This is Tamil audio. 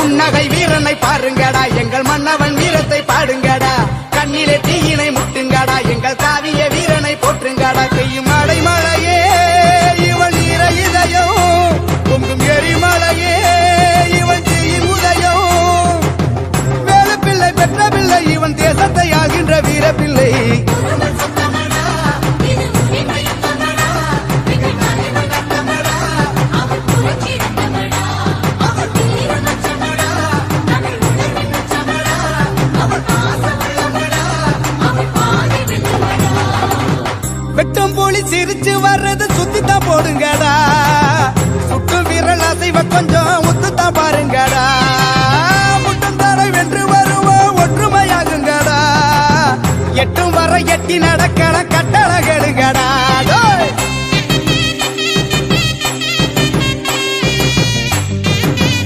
புன்னகை வீரனை பாருங்கடா எங்கள் மன்னவன் வீரத்தை பாடுங்கடா கண்ணிலே தீயினை முட்டுங்கடா எங்கள் காவிய வீரனை போற்றுங்கடா பெய்யும் மழை மழையே இவன் ஈர இதயம் பொங்கும் எரிமலையே இவன் தீயின் உதயம் வேலு பிள்ளை பெற்ற பிள்ளை இவன் தேசத்தை ஆகின்ற வீர பிள்ளை வெட்டம் போலி சிரிச்சு வர்றது சுத்தித்தான் போடுங்கடா சுட்டு விரல் அசைவ கொஞ்சம் ஒத்துத்தான் பாருங்கடா முட்டம் தர வென்று வருவோம் ஒற்றுமையாகுங்கடா எட்டும்